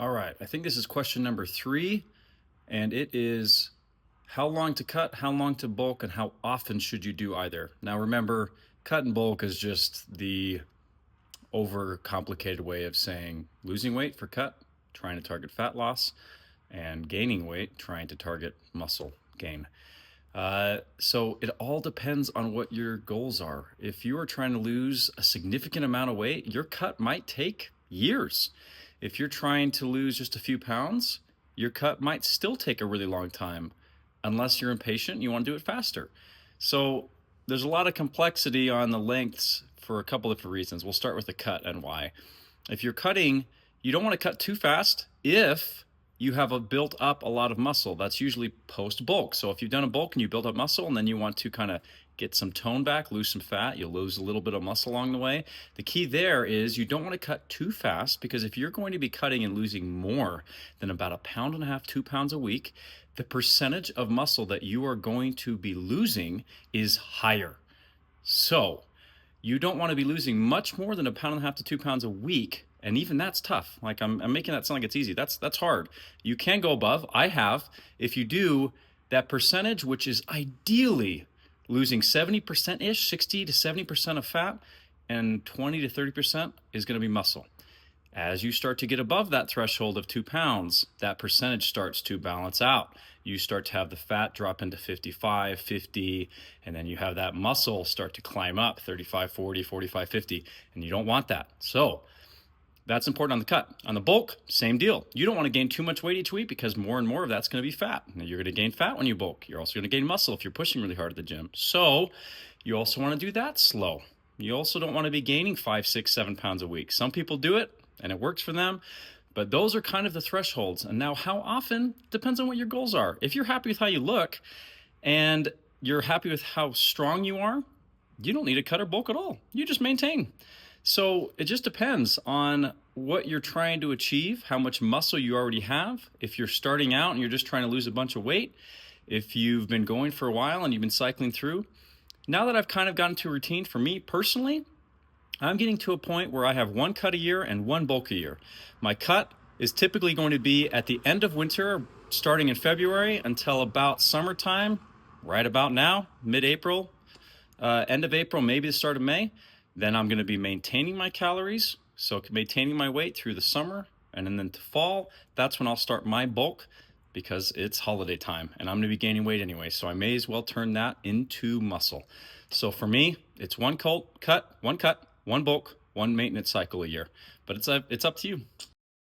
All right, I think this is question number 3, and it is how long to cut, how long to bulk, and how often should you do either? Now remember, cut and bulk is just the overcomplicated way of saying losing weight for cut, trying to target fat loss, and gaining weight, trying to target muscle gain. So it all depends on what your goals are. If you are trying to lose a significant amount of weight, your cut might take years. If you're trying to lose just a few pounds, your cut might still take a really long time unless you're impatient and you want to do it faster. So there's a lot of complexity on the lengths for a couple different reasons. We'll start with the cut and why. If you're cutting, you don't want to cut too fast if you have built up a lot of muscle. That's usually post bulk. So if you've done a bulk and you built up muscle and then you want to kind of get some tone back, lose some fat, you'll lose a little bit of muscle along the way. The key there is you don't want to cut too fast, because if you're going to be cutting and losing more than about 1.5 pounds, 2 pounds a week, the percentage of muscle that you are going to be losing is higher. So you don't want to be losing much more than 1.5 pounds to 2 pounds a week. And even that's tough. Like I'm making that sound like it's easy. That's hard. You can go above. I have. If you do that percentage, which is ideally losing 70%-ish, 60 to 70% of fat, and 20 to 30% is going to be muscle. As you start to get above that threshold of 2 pounds, that percentage starts to balance out. You start to have the fat drop into 55, 50, and then you have that muscle start to climb up 35, 40, 45, 50, and you don't want that. So that's important on the cut. On the bulk, same deal. You don't want to gain too much weight each week, because more and more of that's going to be fat. Now, you're going to gain fat when you bulk. You're also going to gain muscle if you're pushing really hard at the gym. So you also want to do that slow. You also don't want to be gaining 5, 6, 7 pounds a week. Some people do it and it works for them, but those are kind of the thresholds. And now how often depends on what your goals are. If you're happy with how you look and you're happy with how strong you are, you don't need to cut or bulk at all. You just maintain. So it just depends on what you're trying to achieve, how much muscle you already have. If you're starting out and you're just trying to lose a bunch of weight, if you've been going for a while and you've been cycling through. Now that I've kind of gotten to a routine, for me personally, I'm getting to a point where I have 1 cut a year and 1 bulk a year. My cut is typically going to be at the end of winter, starting in February until about summertime, right about now, mid-April, end of April, maybe the start of May. Then I'm going to be maintaining my calories, so maintaining my weight through the summer, and then to fall, that's when I'll start my bulk, because it's holiday time and I'm going to be gaining weight anyway, so I may as well turn that into muscle. So for me, it's 1 cut, 1 bulk, 1 maintenance cycle a year, but it's up to you.